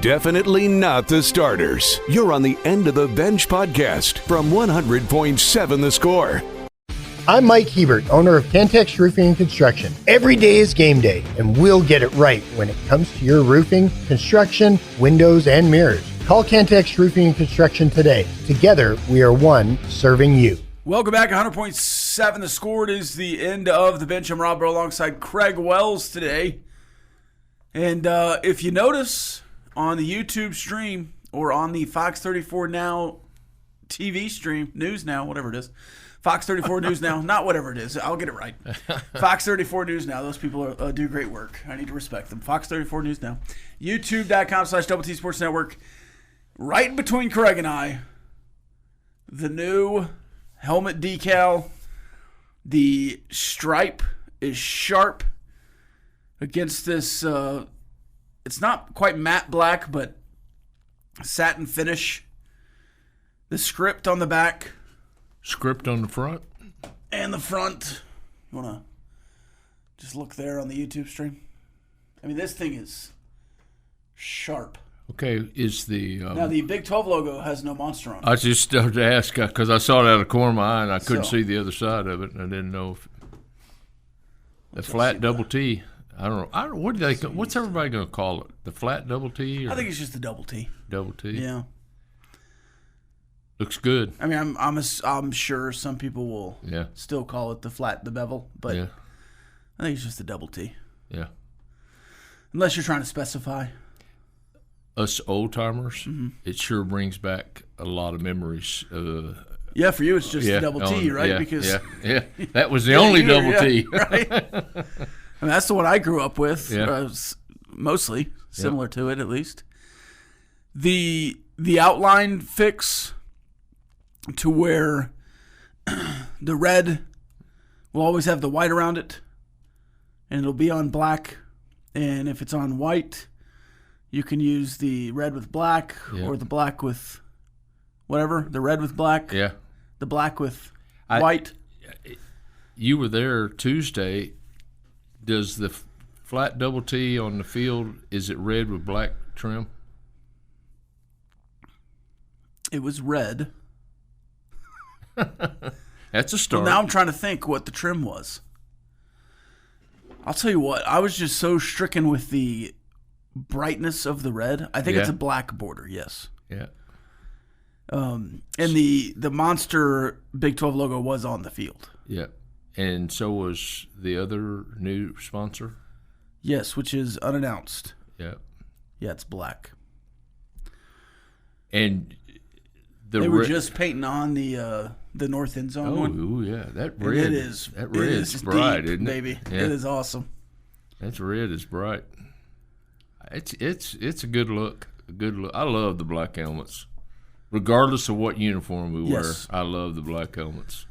Definitely not the starters. You're on the End of the Bench podcast from 100.7 The Score. I'm Mike Hebert, owner of Cantex Roofing and Construction. Every day is game day, and we'll get it right when it comes to your roofing, construction, windows, and mirrors. Call Cantex Roofing and Construction today. Together, we are one serving you. Welcome back, 100.7 The Score. It is the End of the Bench. I'm Rob Breaux alongside Craig Wells today. And if you notice on the YouTube stream or on the Fox 34 Now TV stream, News Now, whatever it is, Fox 34 News Now, not whatever it is, I'll get it right. Fox 34 News Now, those people do great work. I need to respect them. Fox 34 News Now, youtube.com/Double T Sports Network. Right in between Craig and I, the new helmet decal, the stripe is sharp against this, it's not quite matte black, but satin finish. The script on the back. Script on the front? And the front. You want to just look there on the YouTube stream? I mean, this thing is sharp. Okay, is the... now, the Big 12 logo has no monster on it. I just started to ask, because I saw it out of the corner of my eye, and I couldn't see the other side of it, and I didn't know if... The flat double T. I don't know. What do they? What's everybody going to call it? The flat double T? Or? I think it's just the double T. Double T? Yeah. Looks good. I mean, I'm sure some people will still call it the bevel, but I think it's just the double T. Yeah. Unless you're trying to specify. Us old-timers, it sure brings back a lot of memories. Yeah, for you it's just the double T, right? Because that was the only double T. Right? I mean, that's the one I grew up with, mostly, similar to it at least. The outline fix to where the red will always have the white around it, and it'll be on black. And if it's on white, you can use the red with black or the black with whatever, the red with black, the black with white. You were there Tuesday. Does the flat double T on the field, is it red with black trim? It was red. That's a start. Well, now I'm trying to think what the trim was. I'll tell you what, I was just so stricken with the brightness of the red. I think it's a black border, yes. Yeah. And the monster Big 12 logo was on the field. Yeah. And so was the other new sponsor? Yes, which is unannounced. Yeah. Yeah, it's black. And they were just painting on the north end zone one. Oh, yeah. That red is bright, deep, isn't it? Baby. Yeah. It is awesome. That red is bright. It's a good look. A good look. I love the black helmets. Regardless of what uniform we wear, I love the black helmets.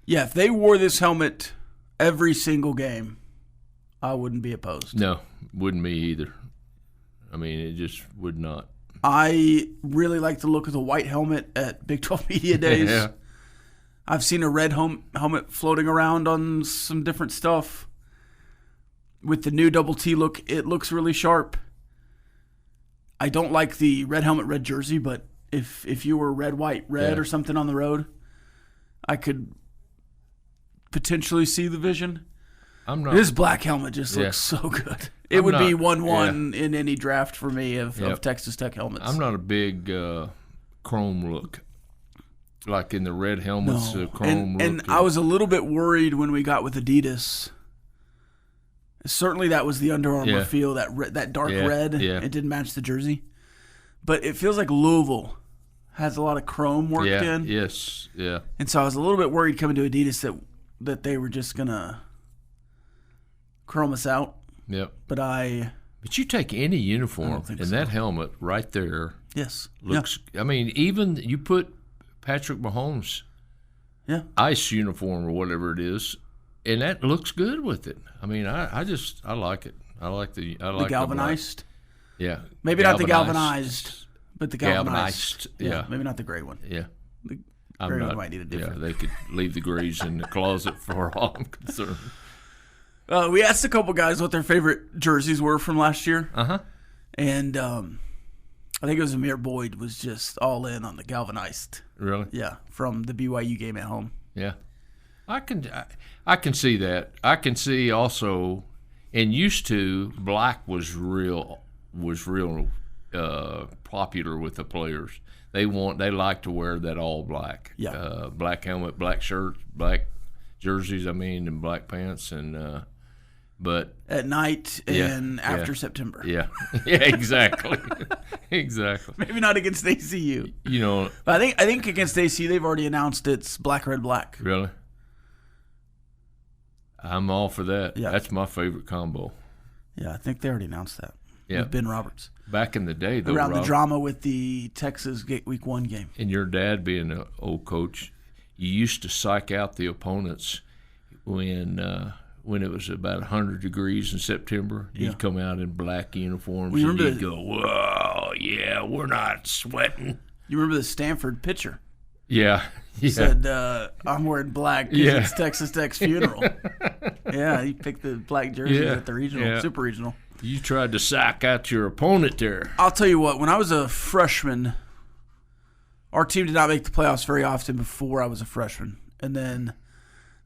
Yeah, if they wore this helmet every single game, I wouldn't be opposed. No, wouldn't me either. I mean, it just would not. I really like the look of the white helmet at Big 12 Media Days. Yeah. I've seen a red helmet floating around on some different stuff. With the new double T look, it looks really sharp. I don't like the red helmet, red jersey, but if you were red, white, red or something on the road, I could potentially see the vision. This black helmet just looks so good. It would be 1-1 in any draft for me of Texas Tech helmets. I'm not a big chrome look. Like in the red helmets, chrome look. And I was a little bit worried when we got with Adidas. Certainly that was the Under Armour feel, that dark red. Yeah. It didn't match the jersey. But it feels like Louisville has a lot of chrome worked in. Yes, yeah. And so I was a little bit worried coming to Adidas that they were just going to chrome us out. Yep. But you take any uniform and that helmet right there looks – I mean, even you put Patrick Mahomes' ice uniform or whatever it is, and that looks good with it. I mean, I like it. I like the galvanized. Yeah. Maybe not the galvanized, but the galvanized. Yeah. Maybe not the gray one. Yeah. The gray one might need a different. Yeah, they could leave the grays in the closet for all I'm concerned. We asked a couple guys what their favorite jerseys were from last year. Uh-huh. And I think it was Amir Boyd was just all in on the galvanized. Really? Yeah, from the BYU game at home. Yeah. I can see that. I can see also, and used to, black was real popular with the players. They like to wear that all black. Yeah. Black helmet, black shirt, black jerseys. And black pants, but at night and after September. Yeah. Yeah. Exactly. Exactly. Maybe not against ACU. But I think against ACU they've already announced it's black, red, black. Really? I'm all for that. Yeah. That's my favorite combo. Yeah, I think they already announced that. Yeah. With Ben Roberts. Back in the day, though, around the drama with the Texas Week 1 game. And your dad being an old coach, you used to psych out the opponents when it was about 100 degrees in September. You'd come out in black uniforms and you'd go, whoa, yeah, we're not sweating. You remember the Stanford pitcher? Yeah. He said, I'm wearing black because it's Texas Tech's funeral. Yeah, he picked the black jerseys at the regional, super regional. You tried to psych out your opponent there. I'll tell you what, when I was a freshman, our team did not make the playoffs very often before I was a freshman. And then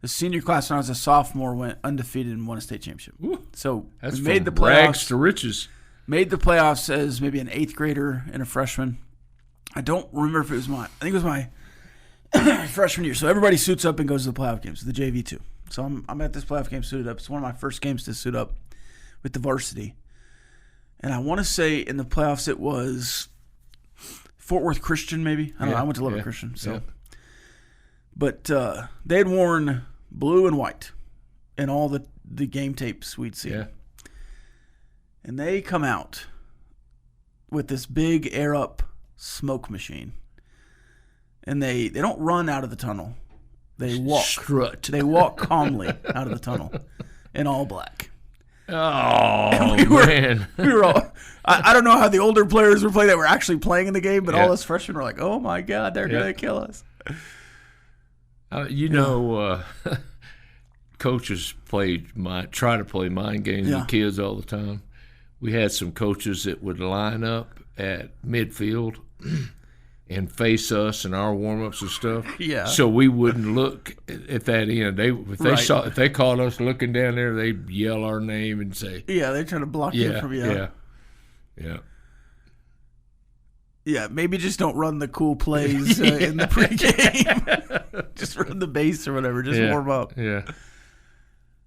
the senior class when I was a sophomore went undefeated and won a state championship. Ooh, so that's we made the playoffs. Rags to riches. Made the playoffs as maybe an 8th grader and a freshman. I don't remember if it was I think it was my freshman year. So everybody suits up and goes to the playoff games, the JV2. So I'm at this playoff game suited up. It's one of my first games to suit up with the varsity. And I want to say in the playoffs it was Fort Worth Christian maybe. I don't know. I went to Lubbock Christian. So. Yeah. But they had worn blue and white in all the game tapes we'd seen. Yeah. And they come out with this big air-up smoke machine. And they don't run out of the tunnel. They walk. Strut. They walk calmly out of the tunnel in all black. Oh, man. We were all, I don't know how the older players were playing that were actually playing in the game, but all us freshmen were like, oh, my God, they're going to kill us. Coaches try to play mind games with kids all the time. We had some coaches that would line up at midfield and face us in our warm-ups and stuff. Yeah. So we wouldn't look at that end. If they caught us looking down there, they'd yell our name and say, "Yeah, they're trying to block you from you." Yeah. Yeah, maybe just don't run the cool plays in the pregame. Just run the base or whatever. Just warm up. Yeah.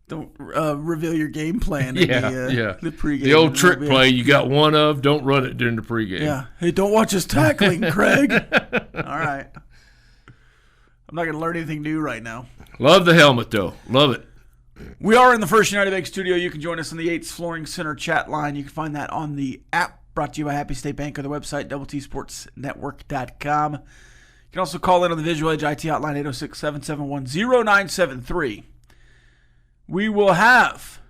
Don't reveal your game plan in the pregame. The old trick play you got one of, don't run it during the pregame. Yeah. Hey, don't watch us tackling, Craig. All right. I'm not going to learn anything new right now. Love the helmet, though. Love it. We are in the First United Bank studio. You can join us on the Yates Flooring Center chat line. You can find that on the app brought to you by Happy State Bank or the website, doubleTSportsNetwork.com. You can also call in on the Visual Edge IT hotline, 806-771-0973. We will have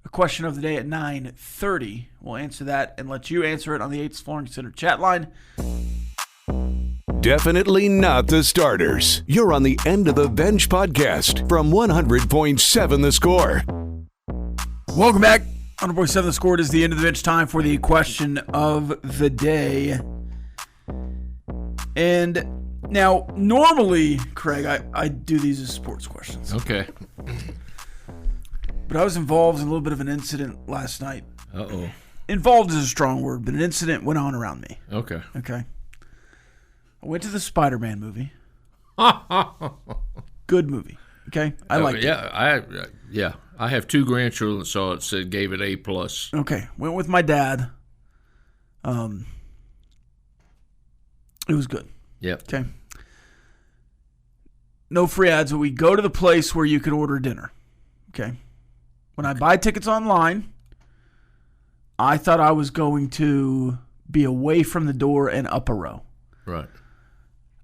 a question of the day at 9:30. We'll answer that and let you answer it on the Yates Flooring Center chat line. Definitely not the starters. You're on the End of the Bench podcast from 100.7 The Score. Welcome back. 100.7 The Score. It is the End of the Bench time for the question of the day. And now, normally, Craig, I do these as sports questions. Okay. But I was involved in a little bit of an incident last night. Uh-oh. Involved is a strong word, but an incident went on around me. Okay. I went to the Spider-Man movie. Good movie. Okay? I liked it. I have 2 grandchildren that saw it, gave it A+. Okay. Went with my dad. It was good. Yep. Okay. No free ads, but we go to the place where you can order dinner. Okay. When I buy tickets online, I thought I was going to be away from the door and up a row. Right.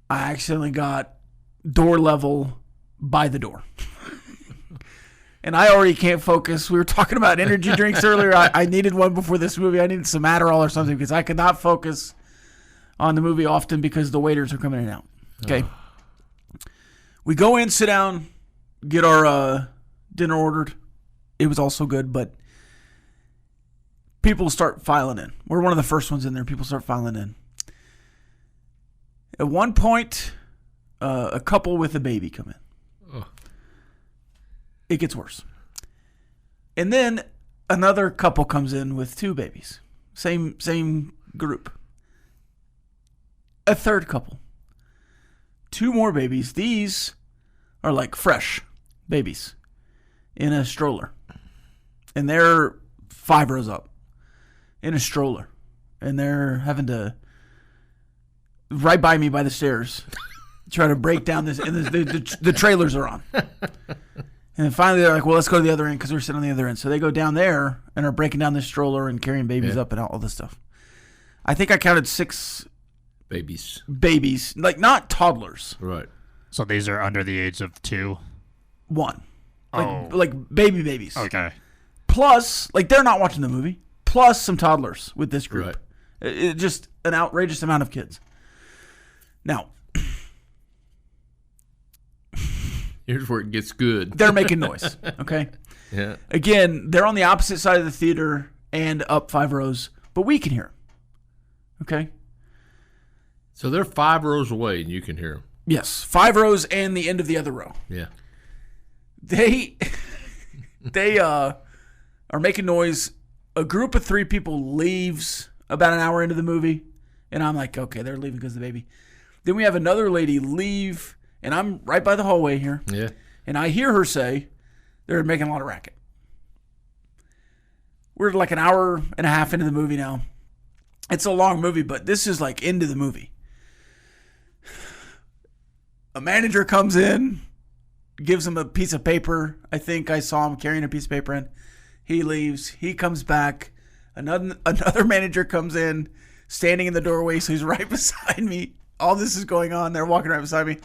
I accidentally got door level by the door. And I already can't focus. We were talking about energy drinks earlier. I needed one before this movie. I needed some Adderall or something because I could not focus on the movie often because the waiters are coming in and out. Okay. We go in, sit down, get our dinner ordered. It was also good, but people start filing in. We're one of the first ones in there. People start filing in. At one point, a couple with a baby come in. Oh. It gets worse. And then another couple comes in with 2 babies. Same group. A third couple. 2 more babies. These are like fresh babies in a stroller. And they're 5 rows up in a stroller. And they're having to, right by me by the stairs, try to break down this. And the trailers are on. And then finally they're like, well, let's go to the other end because we're sitting on the other end. So they go down there and are breaking down this stroller and carrying babies up and all this stuff. I think I counted 6 babies, like not toddlers. Right. So these are under the age of 2? 1. Like baby babies. Okay. Plus, like they're not watching the movie. Plus some toddlers with this group. Right. It's just an outrageous amount of kids. Now, here's where it gets good. They're making noise, okay? Yeah. Again, they're on the opposite side of the theater and up 5 rows, but we can hear them, okay? So they're 5 rows away and you can hear them. Yes, 5 rows and the end of the other row. Yeah. They are making noise. A group of 3 people leaves about an hour into the movie, and I'm like, okay, they're leaving because of the baby. Then we have another lady leave, and I'm right by the hallway here. Yeah. And I hear her say they're making a lot of racket. We're like an hour and a half into the movie now. It's a long movie, but this is like into the movie. A manager comes in, gives him a piece of paper. I think I saw him carrying a piece of paper in. He leaves. He comes back. Another manager comes in, standing in the doorway, so he's right beside me. All this is going on. They're walking right beside me.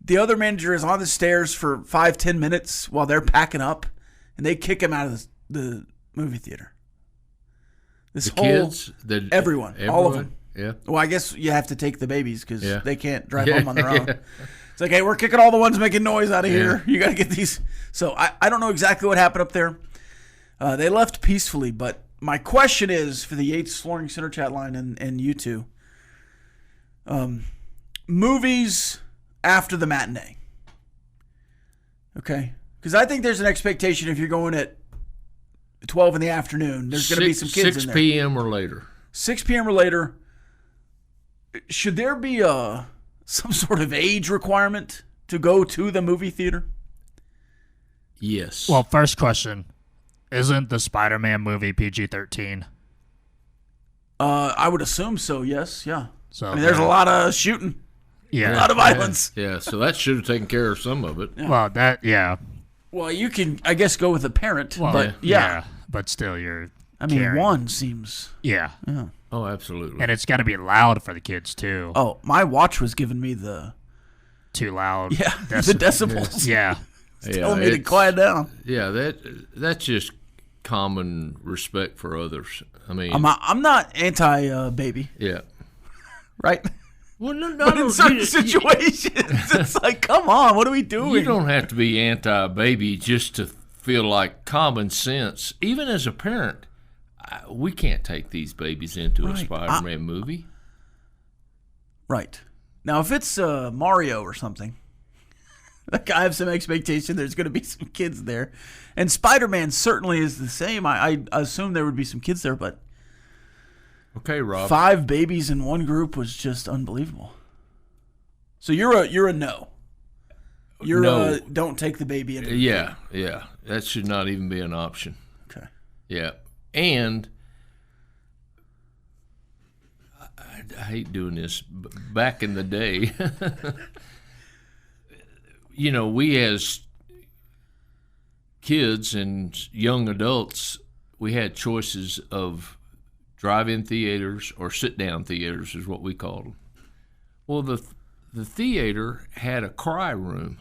The other manager is on the stairs for 5-10 minutes while they're packing up, and they kick him out of the movie theater. Kids, everyone, all of them. Yeah. Well, I guess you have to take the babiys because they can't drive home on their own. It's like, hey, we're kicking all the ones making noise out of here. You got to get these. So I don't know exactly what happened up there. They left peacefully, but my question is for the Yates Flooring Center chat line and you two. Movies after the matinee. Okay? Because I think there's an expectation if you're going at 12 in the afternoon, there's going to be some kids in there. 6 p.m. or later. 6 p.m. or later. Should there be some sort of age requirement to go to the movie theater? Yes. Well, first question. Isn't the Spider-Man movie PG-13? I would assume so, yes. Yeah. So I mean, there's a lot of shooting. Yeah. A lot of violence. Yeah, so that should have taken care of some of it. Yeah. Well, Well, you can, I guess, go with a parent, but but still you're caring. 1 seems... Yeah. Oh, absolutely. And it's got to be loud for the kids, too. Oh, my watch was giving me the... Too loud. Yeah, the decibels. Yeah. It's telling me to quiet down. Yeah, that's just common respect for others. I mean... I'm not anti-baby. Yeah. Right? Well, no, but in certain situations, it's like, come on, what are we doing? You don't have to be anti-baby just to feel like common sense. Even as a parent, we can't take these babies into a Spider-Man movie. Right. Now, if it's Mario or something, like I have some expectation there's going to be some kids there. And Spider-Man certainly is the same. I assume there would be some kids there, but... Okay, Rob. 5 babies in one group was just unbelievable. So you're a no. You're no. Don't take the baby into the Yeah. That should not even be an option. Okay. Yeah. And I hate doing this. But back in the day, we as kids and young adults, we had choices of drive-in theaters or sit-down theaters is what we called them. Well, the theater had a cry room.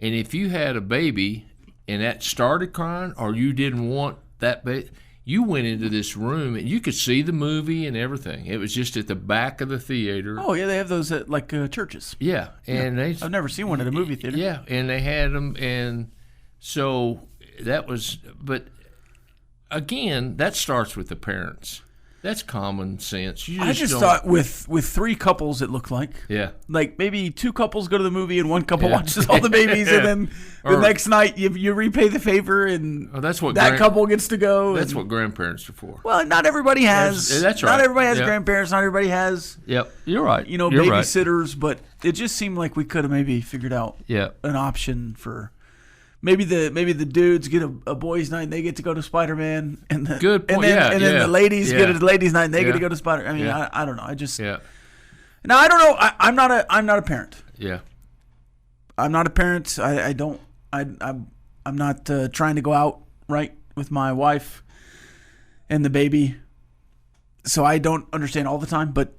And if you had a baby and that started crying or you didn't want that baby, you went into this room and you could see the movie and everything. It was just at the back of the theater. Oh, yeah, they have those at churches. Yeah. And I've never seen one at a movie theater. Yeah, and they had them. And so that was – but again, that starts with the parents. That's common sense. I just thought with 3 couples, it looked like. Yeah. Like maybe 2 couples go to the movie and 1 couple watches all the babies, and then the next night you repay the favor, and that's what that couple gets to go. That's what grandparents are for. Well, not everybody has. That's right. Not everybody has grandparents. Not everybody has. Yep, you're right. You're babysitters, but it just seemed like we could have maybe figured out an option for. Maybe the dudes get a boys' night and they get to go to Spider-Man, and good point. And then the ladies get a ladies' night and they get to go to Spider. I mean, I don't know. I just now I don't know. I'm not a parent. Yeah, I'm not a parent. I'm not trying to go out right with my wife and the baby, so I don't understand all the time. But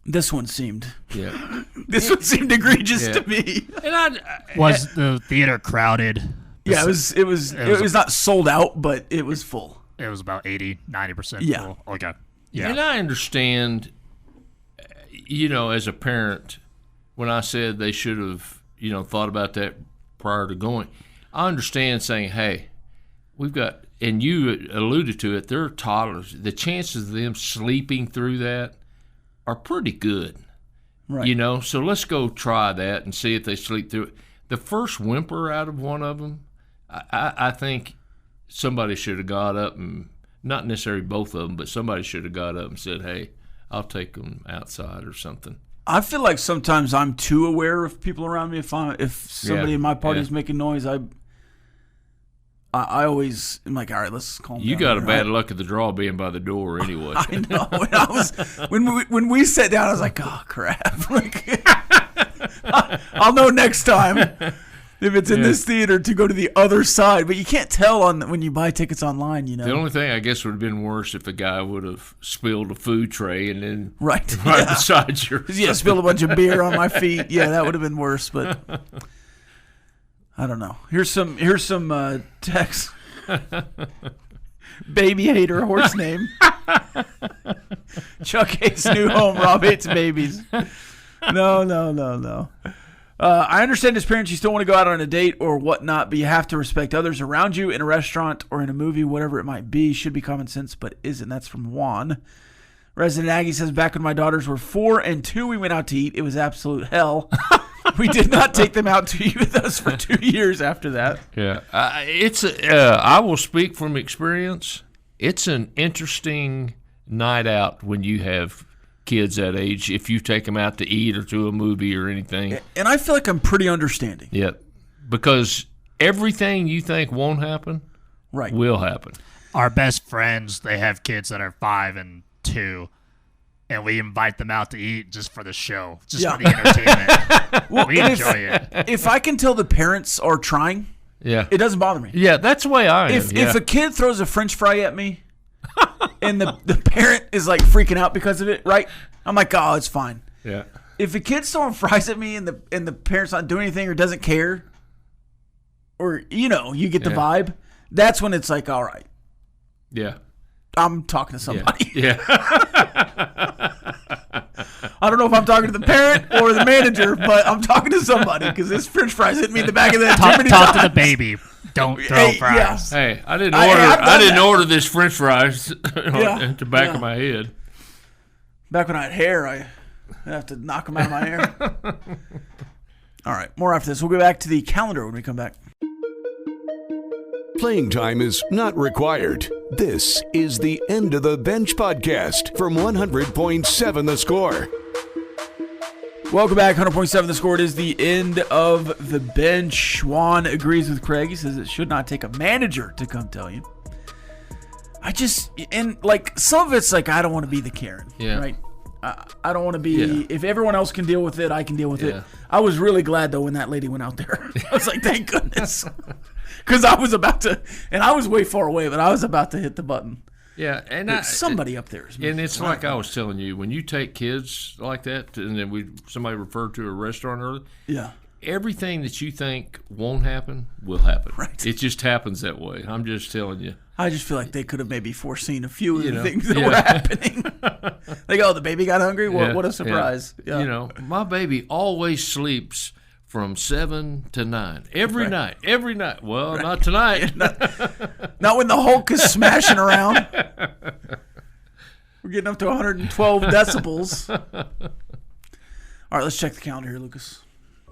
this one seemed egregious to me. And was the theater crowded? Yeah, it was not sold out, but it was full. It was about 80-90% full. Okay. Yeah. And I understand, as a parent, when I said they should have, thought about that prior to going, I understand saying, hey, we've got, and you alluded to it, they're toddlers. The chances of them sleeping through that are pretty good, right? So let's go try that and see if they sleep through it. The first whimper out of one of them, I think somebody should have got up, and not necessarily both of them, but somebody should have got up and said, hey, I'll take them outside or something. I feel like sometimes I'm too aware of people around me. If somebody in my party is making noise, I always am like, all right, let's calm down. You got a bad luck of the draw being by the door anyway. I know. When we sat down, I was like, oh crap! Like, I'll know next time if it's in this theater to go to the other side. But you can't tell when you buy tickets online. The only thing I guess would have been worse if a guy would have spilled a food tray and then right beside you. Yeah, spilled a bunch of beer on my feet. Yeah, that would have been worse. But I don't know. Here's some text. Baby hater horse name. Chuck hates new home. Rob hates babies. No. I understand as parents you still want to go out on a date or whatnot, but you have to respect others around you in a restaurant or in a movie, whatever it might be. Should be common sense, but isn't. That's from Juan. Resident Aggie says, back when my daughters were 4 and 2, we went out to eat. It was absolute hell. We did not take them out to eat with us for 2 years after that. Yeah, I will speak from experience. It's an interesting night out when you have kids that age, if you take them out to eat or to a movie or anything. And I feel like I'm pretty understanding. Yeah, because everything you think won't happen will happen. Our best friends, they have kids that are 5 and 2. And we invite them out to eat just for the show, just for the entertainment. We enjoy it. If I can tell the parents are trying, it doesn't bother me. Yeah, that's the way I am. If a kid throws a French fry at me and the parent is like freaking out because of it, right? I'm like, oh, it's fine. Yeah. If a kid's throwing fries at me and the parent's not doing anything or doesn't care, or you get the vibe, that's when it's like, all right. Yeah. I'm talking to somebody. Yeah. I don't know if I'm talking to the parent or the manager, but I'm talking to somebody because this French fries hit me in the back of the head too many times. Talk to the baby. Don't throw fries. Yeah. Hey, I didn't order this French fries at the back of my head. Back when I had hair, I have to knock them out of my hair. All right, more after this. We'll go back to the calendar when we come back. Playing time is not required. This is the End of the Bench podcast from 100.7 The Score. Welcome back, 100.7 The Score. It is the End of the Bench. Juan agrees with Craig. He says it should not take a manager to come tell you. Some of it's like, I don't want to be the Karen, right? I don't want to be, if everyone else can deal with it, I can deal with it. I was really glad, though, when that lady went out there. I was like, thank goodness. Because I was about to, and I was way far away, but I was about to hit the button. Yeah, and somebody up there. And it's like I was telling you, when you take kids like that, and then somebody referred to a restaurant earlier. Yeah. Everything that you think won't happen will happen. Right. It just happens that way. I'm just telling you. I just feel like they could have maybe foreseen a few of the things that were happening. Like, the baby got hungry? What a surprise. Yeah. My baby always sleeps from 7 to 9 every night. Every night. Well, not tonight. Not when the Hulk is smashing around. We're getting up to 112 decibels. All right, let's check the calendar here, Lucas.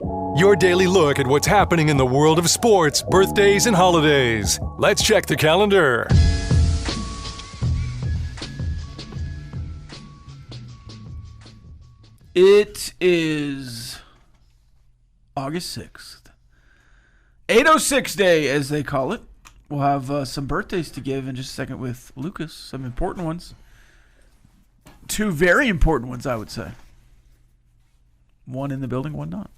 Your daily look at what's happening in the world of sports, birthdays, and holidays. Let's check the calendar. It is August 6th. 806 Day, as they call it. We'll have some birthdays to give in just a second with Lucas. Some important ones. 2 very important ones, I would say. One in the building, one not.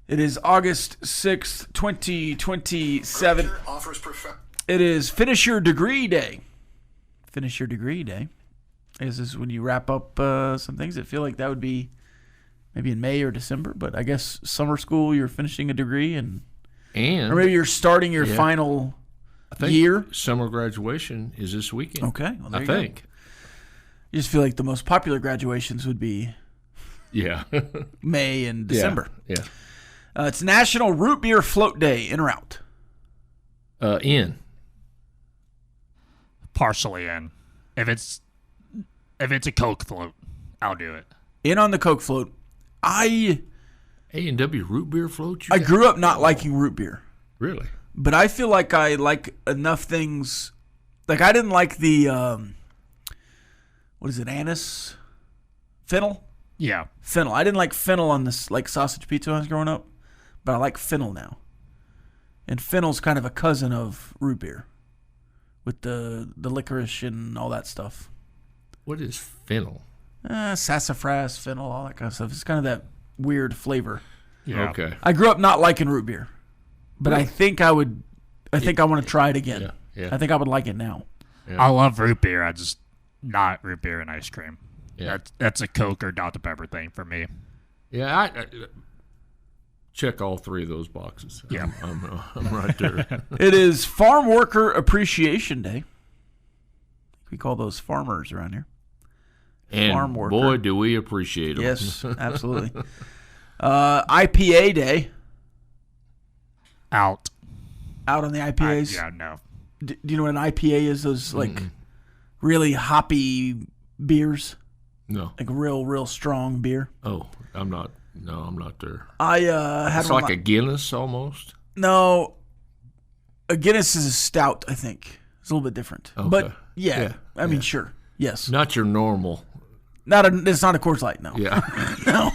It is August 6th, 2027. It is Finish Your Degree Day. Finish Your Degree Day. I guess this is when you wrap up some things. I feel like that would be maybe in May or December, but I guess summer school, you're finishing a degree, or maybe you're starting your final year. Summer graduation is this weekend. Okay, well, I think. You just feel like the most popular graduations would be May and December. Yeah. It's National Root Beer Float Day. In or out? In. Partially in. If it's a Coke float, I'll do it. In on the Coke float. A&W root beer float? I grew up not liking root beer. Really? But I feel like I like enough things. Like I didn't like the, what is it, anise? Fennel? Yeah. Fennel. I didn't like fennel on this like sausage pizza when I was growing up, but I like fennel now. And fennel's kind of a cousin of root beer with the licorice and all that stuff. What is fennel? Sassafras, fennel, all that kind of stuff. It's kind of that weird flavor. Yeah. Okay. I grew up not liking root beer, but I think I want to try it again. Yeah. I think I would like it now. Yeah. I love root beer. I just not root beer and ice cream. Yeah. That's a Coke or Dr. Pepper thing for me. Yeah, I check all 3 of those boxes. Yeah. I'm right there. It is Farm Worker Appreciation Day. We call those farmers around here. And Farm worker. Boy, do we appreciate them. Yes, absolutely. IPA Day. Out on the IPAs? No. Do you know what an IPA is? Those like really hoppy beers? No. Like real strong beer? Oh, I'm not there. I had It's like a Guinness almost? No. A Guinness is a stout, I think. It's a little bit different. Okay. But yeah. I mean, sure. Yes. Not your normal. It's not a Coors Light, no. Yeah. No.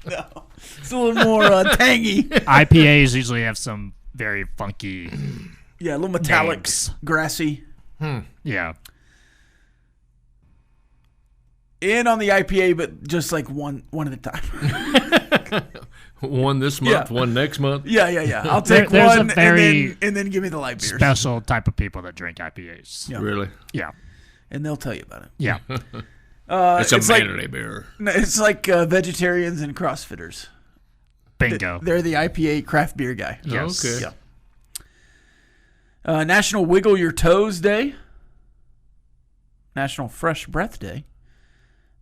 No. It's a little more tangy. IPAs usually have some very funky. Yeah, a little metallic, names. grassy. Yeah. In on the IPA, but just like one at a time. One this month, one next month. Yeah. I'll take there's one a very and then give me the light beers. Special type of people that drink IPAs. Yeah. Really? Yeah. And they'll tell you about it. Yeah. It's a like, vanity beer. It's like vegetarians and CrossFitters. Bingo. They're the IPA craft beer guy. Yes. Okay. Yeah. National Wiggle Your Toes Day. National Fresh Breath Day.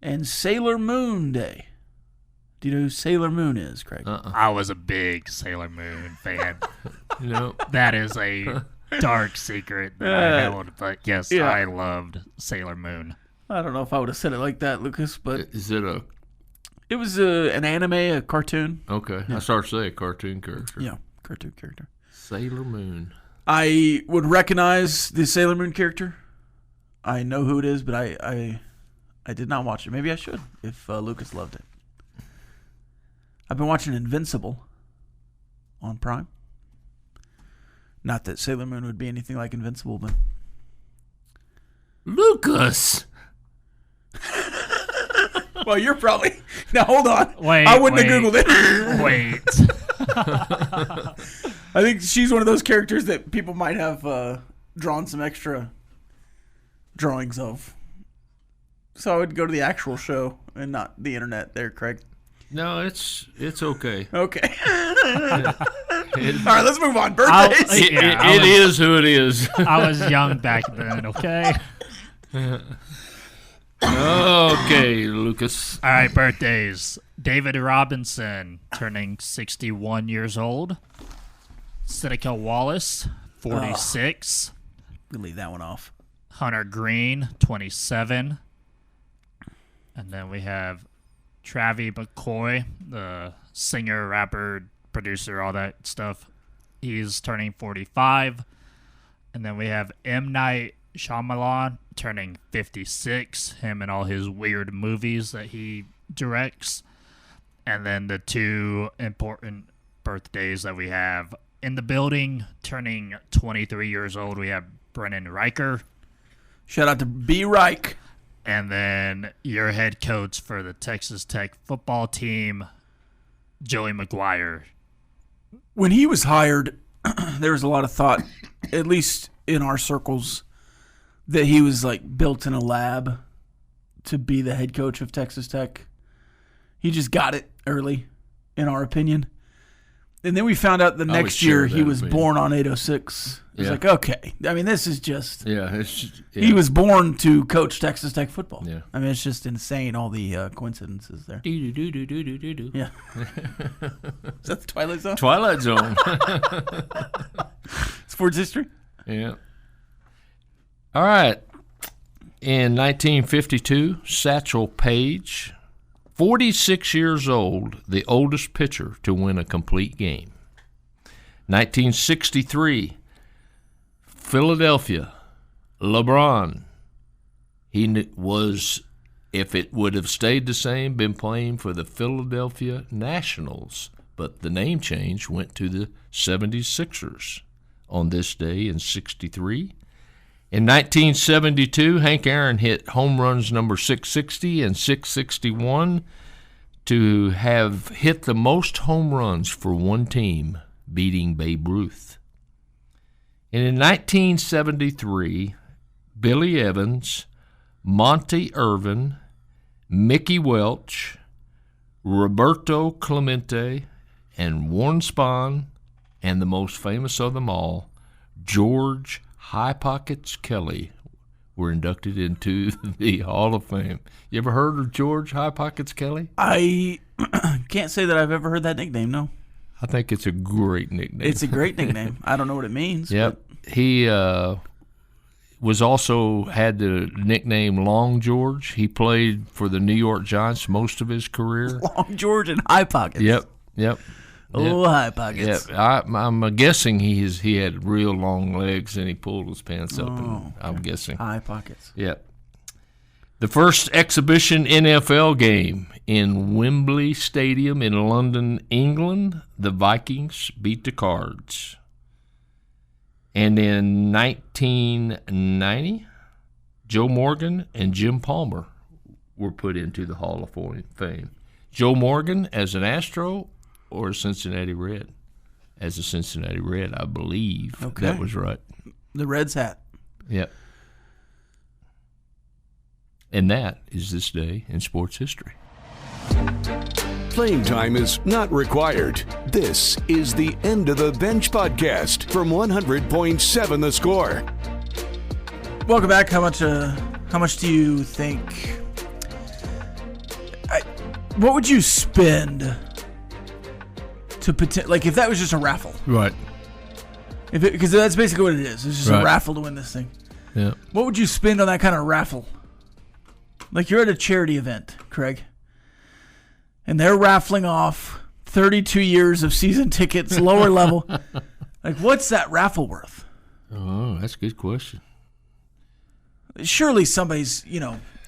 And Sailor Moon Day. Do you know who Sailor Moon is, Craig? I was a big Sailor Moon fan. No. That is a dark secret that I held, but yes, I loved Sailor Moon. I don't know if I would have said it like that, Lucas, but Is it a... it was an anime, a cartoon. Okay. I started to say a cartoon character. Yeah, cartoon character. Sailor Moon. I would recognize the Sailor Moon character. I know who it is, but I did not watch it. Maybe I should if Lucas loved it. I've been watching Invincible on Prime. Not that Sailor Moon would be anything like Invincible, but... Lucas! Well, you're probably... Now, hold on. Wait, I wouldn't have Googled it. Wait. I think she's one of those characters that people might have drawn some extra drawings of. So I would go to the actual show and not the internet there, Craig. No, it's okay. Okay. All right, let's move on. Birthdays. It is who it is. I was young back then, okay? Okay, Lucas. All right, birthdays. David Robinson, turning 61 years old. Seneca Wallace, 46. We'll leave that one off. Hunter Green, 27. And then we have Travis McCoy, the singer, rapper, producer, all that stuff. He's turning 45. And then we have M. Night Shyamalan turning 56. Him and all his weird movies that he directs. And then the two important birthdays that we have in the building, turning 23 years old, we have Brennan Riker. Shout out to B. Reich. And then your head coach for the Texas Tech football team, Joey McGuire. When he was hired, there was a lot of thought, at least in our circles, that he was like built in a lab to be the head coach of Texas Tech. He just got it early, in our opinion. And then we found out the next year he was born on 806. It's like, okay. I mean, this is just... Yeah, he was born to coach Texas Tech football. Yeah. I mean, it's just insane, all the coincidences there. Do-do-do-do-do-do-do. Yeah. Is that the Twilight Zone? Twilight Zone. Sports history? Yeah. All right. In 1952, Satchel Paige, 46 years old, the oldest pitcher to win a complete game. 1963, Philadelphia, LeBron. He was, if it would have stayed the same, been playing for the Philadelphia Nationals, but the name change went to the 76ers on this day in 63. In 1972, Hank Aaron hit home runs number 660 and 661 to have hit the most home runs for one team, beating Babe Ruth. And in 1973, Billy Evans, Monty Irvin, Mickey Welch, Roberto Clemente, and Warren Spahn, and the most famous of them all, George High Pockets Kelly, were inducted into the Hall of Fame. You ever heard of George High Pockets Kelly? I can't say that I've ever heard that nickname, no. I think it's a great nickname. It's a great nickname. I don't know what it means. Yep. But he was also had the nickname Long George. He played for the New York Giants most of his career. Long George and High Pockets. Yep. Oh, High Pockets. Yeah, I'm guessing he had real long legs and he pulled his pants up. And I'm guessing High Pockets. Yep. The first exhibition NFL game in Wembley Stadium in London, England, the Vikings beat the Cards. And in 1990, Joe Morgan and Jim Palmer were put into the Hall of Fame. Joe Morgan as an Astro or a Cincinnati Red? As a Cincinnati Red, I believe. Okay. That was right. The Reds hat. Yep. And that is this day in sports history. Playing time is not required. This is the End of the Bench podcast from 100.7 The Score. Welcome back. How much do you think? What would you spend to like if that was just a raffle? Right. Because that's basically what it is. It's just a raffle to win this thing. Yeah. What would you spend on that kind of raffle? Like you're at a charity event, Craig, and they're raffling off 32 years of season tickets, lower level. Like, what's that raffle worth? Oh, that's a good question. Surely somebody's,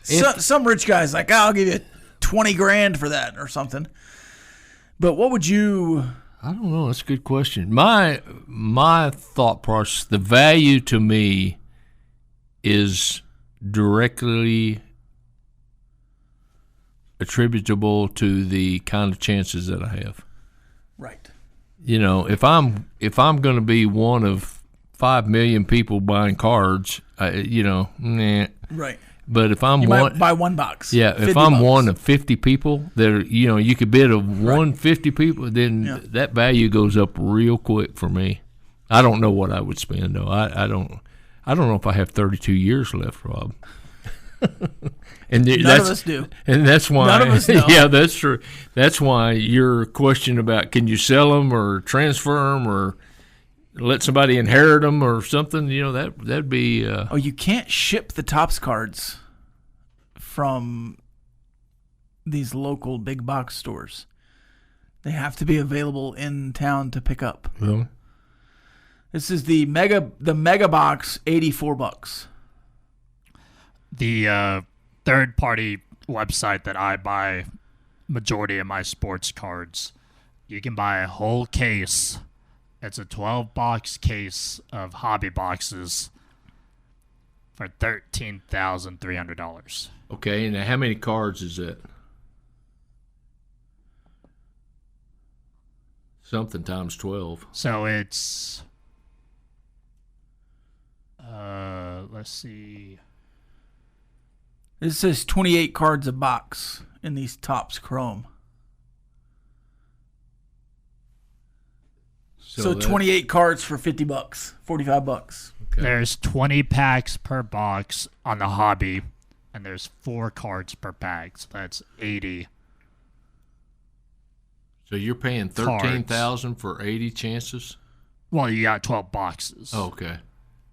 some rich guy's like, I'll give you 20 grand for that or something. But what would you? I don't know. That's a good question. My thought process, the value to me is directly attributable to the kind of chances that I have. Right. If I'm going to be one of 5 million people buying cards, nah. Right. But if I'm might buy one box. Yeah, if I'm one of 50 people that are, you could bid of 150 people, then that value goes up real quick for me. I don't know what I would spend though. I don't know if I have 32 years left, Rob. And none of us do. And that's why. None of us know. Yeah, that's true. That's why your question about can you sell them or transfer them or let somebody inherit them or something, that'd be. You can't ship the Topps cards from these local big box stores. They have to be available in town to pick up. Really? This is the mega box, $84. The third-party website that I buy majority of my sports cards, you can buy a whole case. It's a 12-box case of hobby boxes for $13,300. Okay, and how many cards is that? Something times 12. So it's, let's see. It says 28 cards a box in these Topps Chrome. So 28 cards for $50, $45. Okay. There's 20 packs per box on the hobby, and there's 4 cards per pack. So that's 80. So you're paying $13,000 for 80 chances? Well, you got 12 boxes. Oh, okay.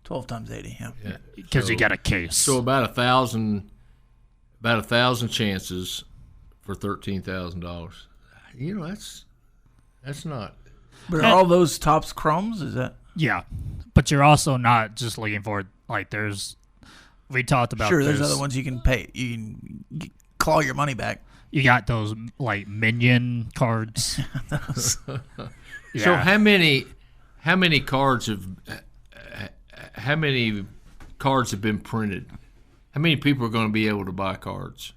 12 times 80, yeah. Because you got a case. So about 1,000 chances for $13,000. That's not. But are all those Topps Chromes? Is that? Yeah, but you're also not just looking for we talked about. Sure, there's other ones you can pay. You can claw your money back. You got those minion cards. Yeah. So how many cards have been printed? How many people are going to be able to buy cards?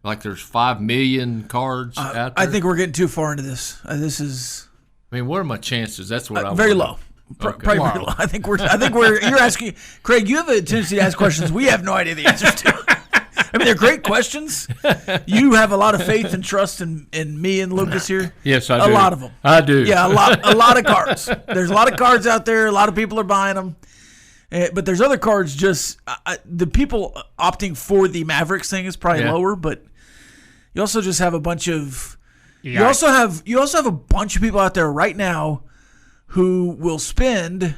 Like there's 5 million cards out there? I think we're getting too far into this. This is. I mean, what are my chances? That's what I'm very low. Okay. Probably very low. I think we're. You're asking, Craig. You have a tendency to ask questions we have no idea the answers to. I mean, they're great questions. You have a lot of faith and trust in me and Lucas here. Yes, I do. A lot of them. I do. Yeah, a lot of cards. There's a lot of cards out there. A lot of people are buying them. But there's other cards. Just the people opting for the Mavericks thing is probably lower. But you also just have a bunch of. You also have a bunch of people out there right now who will spend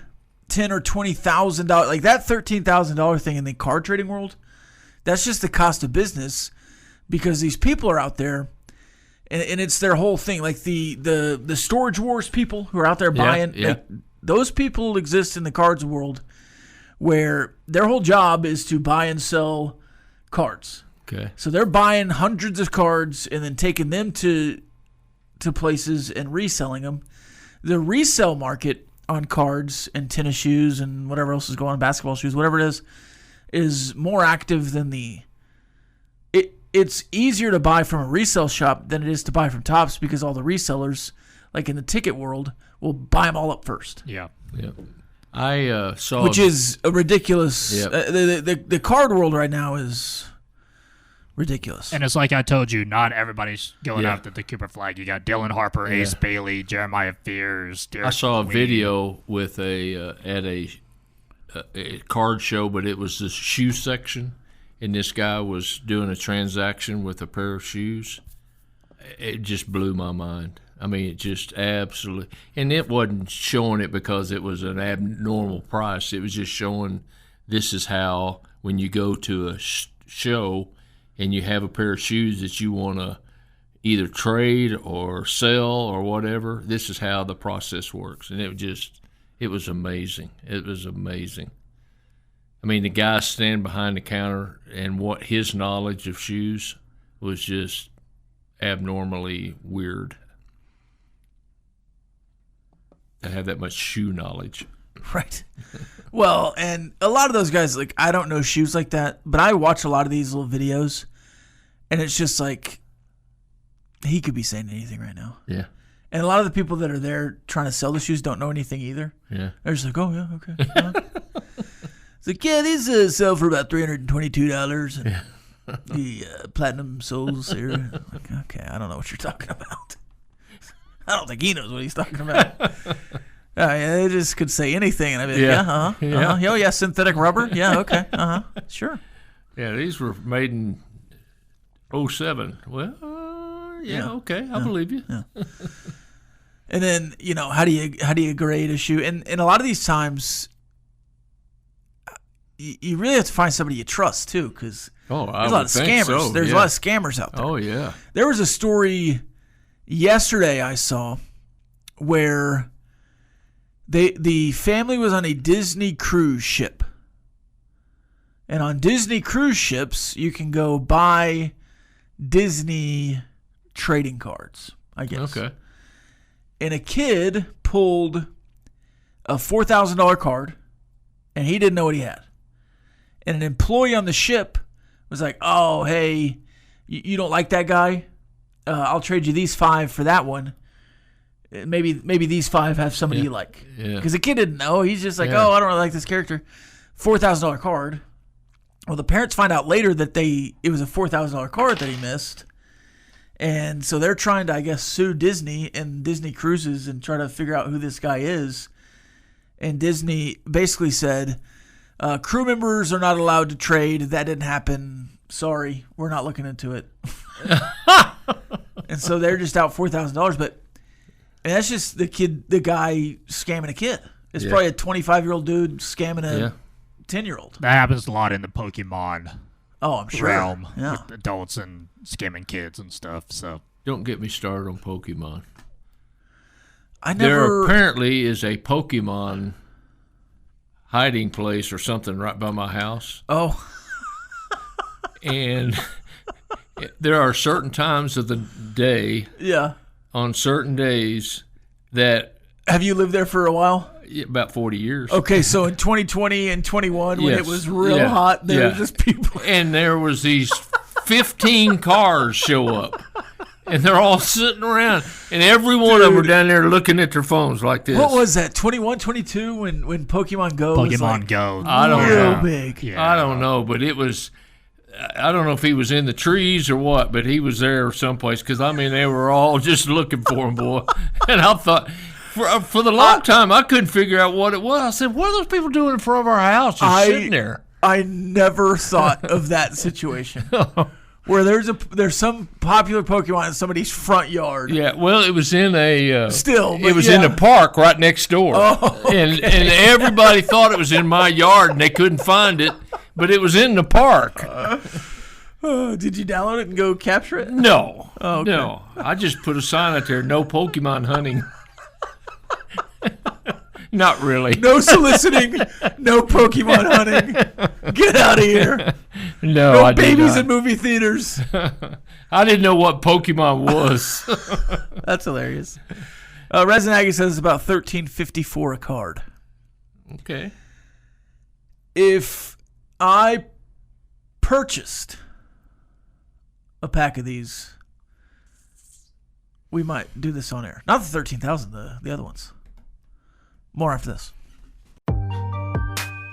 $10,000 or $20,000, like that $13,000 thing in the card trading world. That's just the cost of business because these people are out there, and it's their whole thing. Like the Storage Wars people who are out there buying, like, those people exist in the cards world where their whole job is to buy and sell cards. Okay. So they're buying hundreds of cards and then taking them to places and reselling them. The resale market on cards and tennis shoes and whatever else is going on, basketball shoes, whatever it is more active than it's easier to buy from a resale shop than it is to buy from Topps because all the resellers, like in the ticket world, will buy them all up first. Yeah. Yeah. I saw, which is a ridiculous. Yep. The card world right now is ridiculous. And it's like I told you, not everybody's going after the Cooper flag. You got Dylan Harper, Ace Bailey, Jeremiah Fears. Derek I saw a Queen. video with at a card show, but it was the shoe section, and this guy was doing a transaction with a pair of shoes. It just blew my mind. I mean, it just absolutely, and it wasn't showing it because it was an abnormal price. It was just showing this is how when you go to a show and you have a pair of shoes that you want to either trade or sell or whatever, this is how the process works. And it was amazing. It was amazing. I mean, the guy standing behind the counter and what his knowledge of shoes was just abnormally weird. To have that much shoe knowledge. Right. Well, and a lot of those guys, like, I don't know shoes like that, but I watch a lot of these little videos, and it's just like, he could be saying anything right now. Yeah. And a lot of the people that are there trying to sell the shoes don't know anything either. Yeah. They're just like, oh, yeah, okay. It's like, yeah, these sell for about $322. And the platinum soles here. Like, okay, I don't know what you're talking about. I don't think he knows what he's talking about. They just could say anything, and I'd be like, oh yeah, synthetic rubber, yeah, okay, sure. Yeah, these were made in 07. Well, yeah, okay, I believe you. Yeah. And then, how do you grade a shoe? And a lot of these times, you really have to find somebody you trust too, because there's a lot of scammers. So, there's a lot of scammers out there. Oh yeah. There was a story yesterday I saw where the family was on a Disney cruise ship, and on Disney cruise ships you can go buy Disney trading cards, I guess. Okay. And a kid pulled a $4,000 card, and he didn't know what he had. And an employee on the ship was like, "Oh, hey, you don't like that guy? I'll trade you these 5 for that one. Maybe these 5 have somebody you like." Because the kid didn't know. He's just like, "Oh, I don't really like this character." $4,000 card. Well, the parents find out later that it was a $4,000 card that he missed. And so they're trying to, I guess, sue Disney and Disney Cruises and try to figure out who this guy is. And Disney basically said, crew members are not allowed to trade. That didn't happen. Sorry, we're not looking into it. And so they're just out $4,000. But that's just the guy scamming a kid. It's probably a 25-year-old dude scamming a 10-year-old. That happens a lot in the Pokemon I'm sure. realm Yeah. with adults and scamming kids and stuff. So Don't get me started on Pokemon. There apparently is a Pokemon hiding place or something right by my house. Oh. And there are certain times of the day, on certain days, that... Have you lived there for a while? About 40 years. Okay, so in 2020 and 21, when it was real hot, there were just people. And there was these 15 cars show up. And they're all sitting around. And every one of them were down there looking at their phones like this. What was that, 21, 22, when Pokemon Go was like Go. I don't real know. big? Yeah. I don't know, but it was... I don't know if he was in the trees or what, but he was there someplace. Because, I mean, they were all just looking for him, boy. And I thought... For the long time, I couldn't figure out what it was. I said, what are those people doing in front of our house just sitting there? I never thought of that situation. Where there's some popular Pokemon in somebody's front yard. Yeah, well, it was in a... it was in a park right next door. Oh, okay. And everybody thought it was in my yard, and they couldn't find it, but it was in the park. Did you download it and go capture it? No. Oh, okay. No. I just put a sign out there, no Pokemon hunting. Not really. No soliciting, no Pokemon hunting. Get out of here. No, I did babies not. in movie theaters. I didn't know what Pokemon was. That's hilarious. Resident Aggie says it's about $13.54 a card. Okay. If I purchased a pack of these, we might do this on air. Not the 13,000, the other ones. More after this.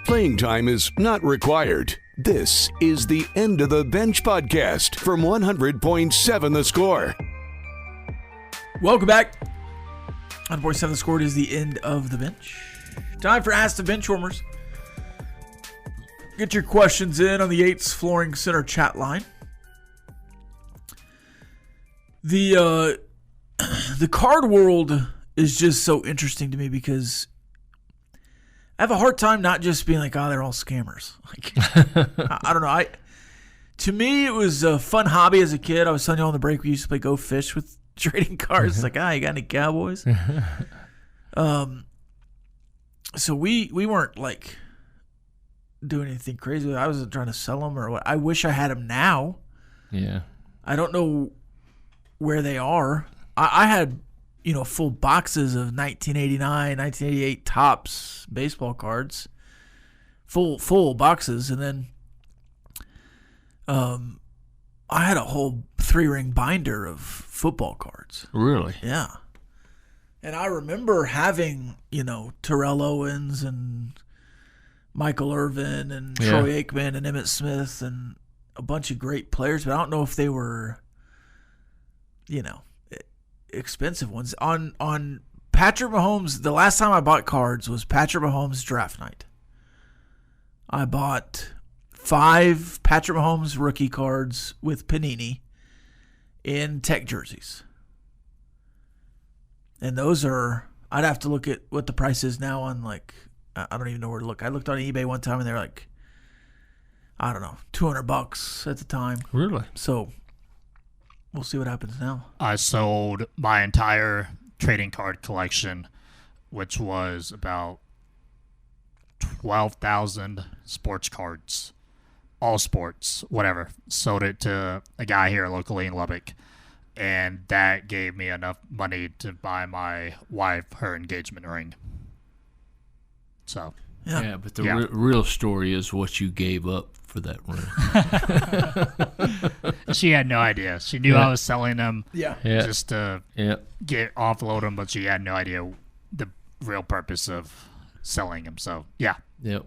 Playing time is not required. This is the End of the Bench podcast from 100.7 The Score. Welcome back. 100.7 The Score is the End of the Bench. Time for Ask The Benchwarmers. Get your questions in on the Yates Flooring Center chat line. The card world is just so interesting to me because I have a hard time not just being like, oh, they're all scammers. Like, I don't know. To me, it was a fun hobby as a kid. I was telling you on the break, we used to play Go Fish with trading cards. It's like, you got any Cowboys? So we weren't like doing anything crazy. I wasn't trying to sell them or what. I wish I had them now. Yeah. I don't know where they are. I had, full boxes of 1989, 1988 Topps baseball cards. Full boxes. And then I had a whole 3-ring binder of football cards. Really? Yeah. And I remember having, Terrell Owens and Michael Irvin and Troy Aikman and Emmitt Smith and a bunch of great players, but I don't know if they were, expensive ones. On Patrick Mahomes, the last time I bought cards was Patrick Mahomes draft night. I bought 5 Patrick Mahomes rookie cards with Panini. in Tech jerseys. And those are, I'd have to look at what the price is now on, like, I don't even know where to look. I looked on eBay one time and they're like, I don't know, $200 at the time. Really? So we'll see what happens now. I sold my entire trading card collection, which was about 12,000 sports cards, all sports, whatever. Sold it to a guy here locally in Lubbock, and that gave me enough money to buy my wife her engagement ring. So, yeah, but the real story is what you gave up for that ring. She had no idea. She knew I was selling them just to offload them, but she had no idea the real purpose of selling them. So, yeah. Yep.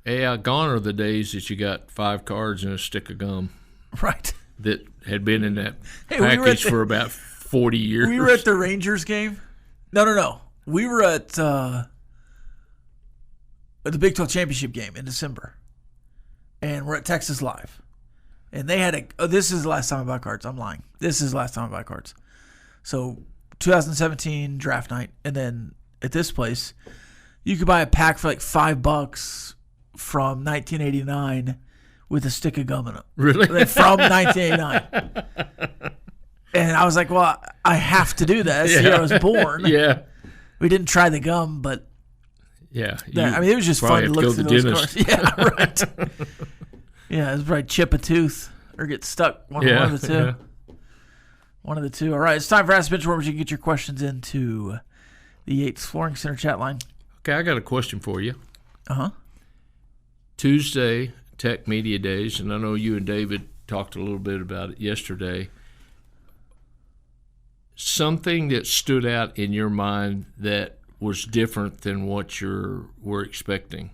Yeah, gone are the days that you got 5 cards and a stick of gum. Right. That had been in that package for about 40 years. We were at the Rangers game. No. We were at the Big 12 Championship game in December. And we're at Texas Live. And they had this is the last time I bought cards. I'm lying. This is the last time I bought cards. So 2017 draft night. And then at this place, you could buy a pack for like $5 from 1989 with a stick of gum in it. Really? Like from 1989. And I was like, well, I have to do that. That's the year I was born. Yeah. We didn't try the gum, but yeah. it was just fun to look through those cards. Yeah, right. Yeah, it was probably chip a tooth or get stuck. One of the two. Yeah. One of the two. All right, it's time for Ask the Benchwarmers. You can get your questions into the Yates Flooring Center chat line. Okay, I got a question for you. Uh-huh. Tuesday, Tech Media Days, and I know you and David talked a little bit about it yesterday. Something that stood out in your mind that was different than what you were expecting?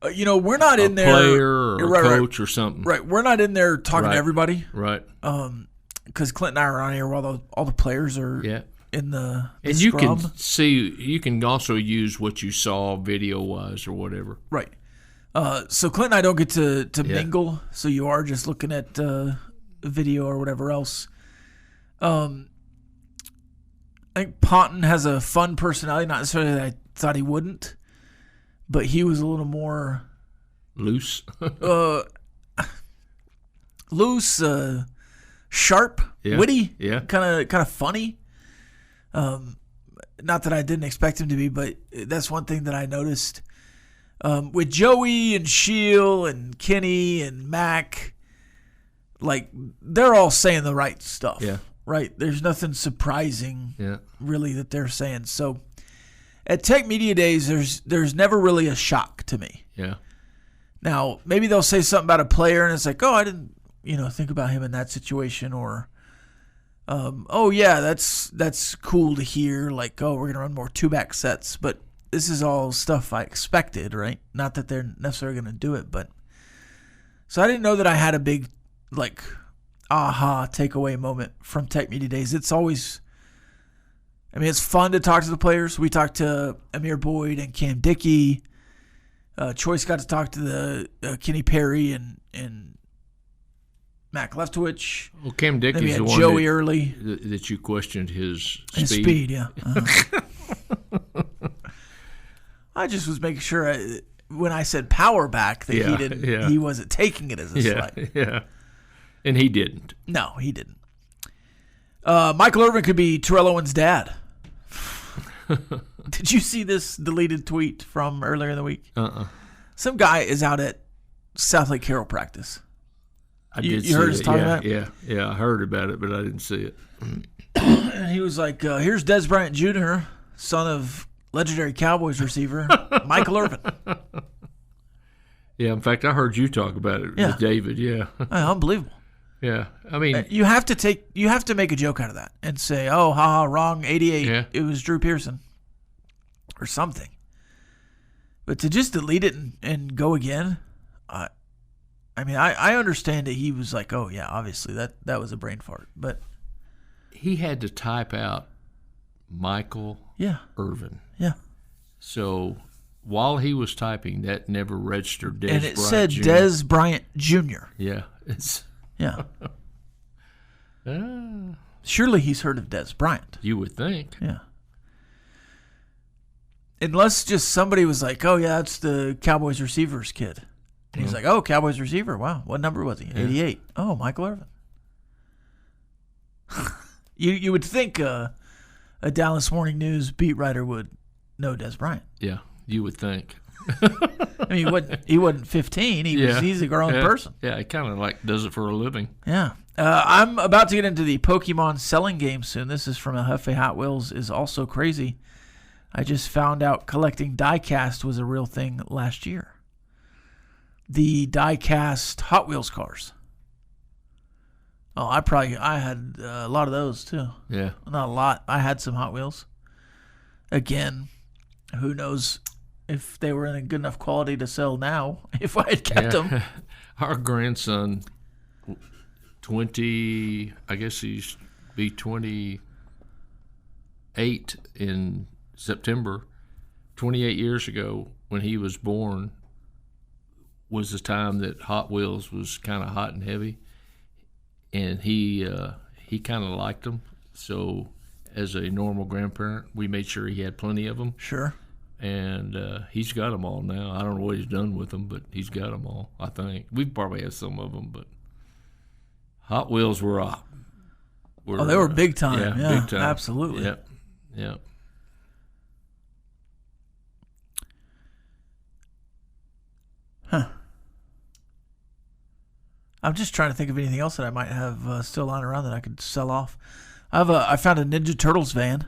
We're not in there. Player or coach or something. Right, we're not in there talking to everybody. Right. Because Clint and I are on here while all the players are in the and you scrum. You can also use what you saw video-wise or whatever. Right. So Clint and I don't get to mingle, so you are just looking at video or whatever else. I think Ponton has a fun personality, not necessarily that I thought he wouldn't, but he was a little more loose, sharp, witty, kind of funny. Not that I didn't expect him to be, but that's one thing that I noticed with Joey and Shield and Kenny and Mac. Like, they're all saying the right stuff. Yeah. Right? There's nothing surprising, really, that they're saying. So, at Tech Media Days, there's never really a shock to me. Yeah. Now, maybe they'll say something about a player, and it's like, oh, I didn't, think about him in that situation, or, that's cool to hear. Like, oh, we're gonna run more 2-back sets, but this is all stuff I expected, right? Not that they're necessarily gonna do it, but so I didn't know that I had a big aha takeaway moment from Tech Media Days. It's always, it's fun to talk to the players. We talked to Amir Boyd and Cam Dickey. Choice got to talk to the Kenny Perry and Mac Leftwich. Well, Cam Dickey's the one Joey early that you questioned his speed. His speed, yeah. I just was making sure when I said power back that he wasn't taking it as a slight. Yeah. And he didn't. No, he didn't. Michael Irvin could be Terrell Owens' dad. Did you see this deleted tweet from earlier in the week? Some guy is out at South Lake Carroll practice. You heard us talking about it? Yeah, I heard about it, but I didn't see it. He was like, here's Des Bryant Jr., son of legendary Cowboys receiver, Michael Irvin. Yeah, in fact, I heard you talk about it with David. Yeah. Unbelievable. Yeah, I mean, you have to make a joke out of that and say, "Oh, haha, wrong, 88. Yeah. It was Drew Pearson, or something." But to just delete it and go again, I understand that he was like, "Oh yeah, obviously that was a brain fart," but he had to type out Michael Irvin. Yeah. So while he was typing, that never registered Des and it Bryant said Jr. Des Bryant Jr. Yeah, Yeah. Surely he's heard of Des Bryant. You would think. Yeah. Unless just somebody was like, oh, yeah, that's the Cowboys receivers kid. And he's like, oh, Cowboys receiver. Wow. What number was he? 88. Oh, Michael Irvin. You would think a Dallas Morning News beat writer would know Des Bryant. Yeah, you would think. I mean, he wasn't 15. He's a grown person. Yeah, he kind of like does it for a living. Yeah. I'm about to get into the Pokemon selling game soon. This is from El Jefe Hot Wheels is also crazy. I just found out collecting die-cast was a real thing last year. The die-cast Hot Wheels cars. Oh, I had a lot of those too. Yeah. Not a lot. I had some Hot Wheels. Again, who knows if they were in a good enough quality to sell now if I had kept them. Our grandson, I guess he's be 28 in September. 28 years ago when he was born was the time that Hot Wheels was kind of hot and heavy. And he kind of liked them. So as a normal grandparent, we made sure he had plenty of them. Sure. And he's got them all now. I don't know what he's done with them, but he's got them all, I think. We probably have some of them, but Hot Wheels were they were big time. Yeah, big time. Absolutely. Yep. Huh. I'm just trying to think of anything else that I might have still lying around that I could sell off. I found a Ninja Turtles van.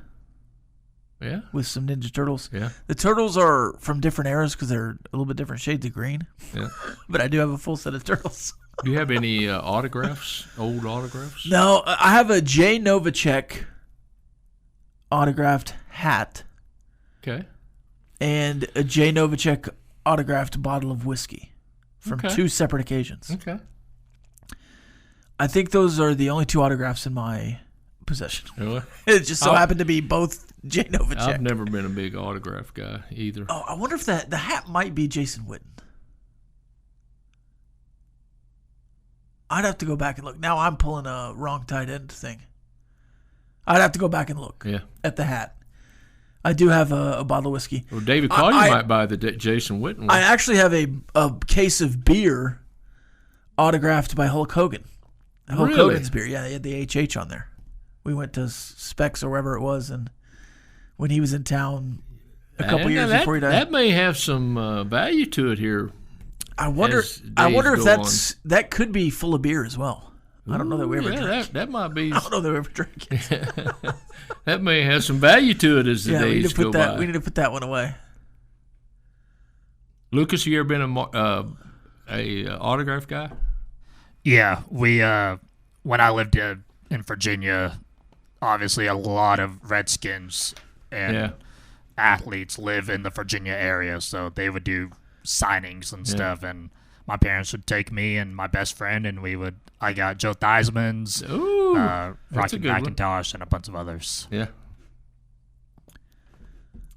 Yeah. With some Ninja Turtles. Yeah. The Turtles are from different eras because they're a little bit different shades of green. Yeah. But I do have a full set of Turtles. Do you have any autographs, old autographs? No, I have a Jay Novacek autographed hat. Okay. And a Jay Novacek autographed bottle of whiskey from 2 separate occasions. Okay. I think those are the only 2 autographs in my possession. Really? It just so happened to be both Jay Novacek. I've never been a big autograph guy either. Oh, I wonder if the hat might be Jason Witten. I'd have to go back and look. Now I'm pulling a wrong tight end thing. I'd have to go back and look at the hat. I do have a bottle of whiskey. Well, David Collier might buy the Jason Witten one. I actually have a case of beer autographed by Hulk Hogan. Hulk Hogan's beer. Yeah, they had the HH on there. We went to Specs or wherever it was, and when he was in town a couple years before he died. That may have some value to it here. I wonder if that could be full of beer as well. I don't know that we ever drank. That might be. I don't know that we ever drank it. That may have some value to it as the days go by. We need to put that one away. Lucas, you ever been a autograph guy? Yeah, we when I lived in Virginia, obviously a lot of Redskins and athletes live in the Virginia area, so they would do signings and stuff, and my parents would take me and my best friend, and I got Joe Theismann's, Rocky McIntosh, and a bunch of others. Yeah.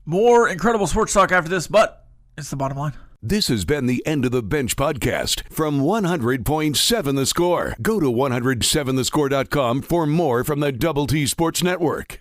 More incredible sports talk after this, but it's the bottom line. This has been the End of the Bench podcast from 100.7 The Score. Go to 107thescore.com for more from the Double T Sports Network.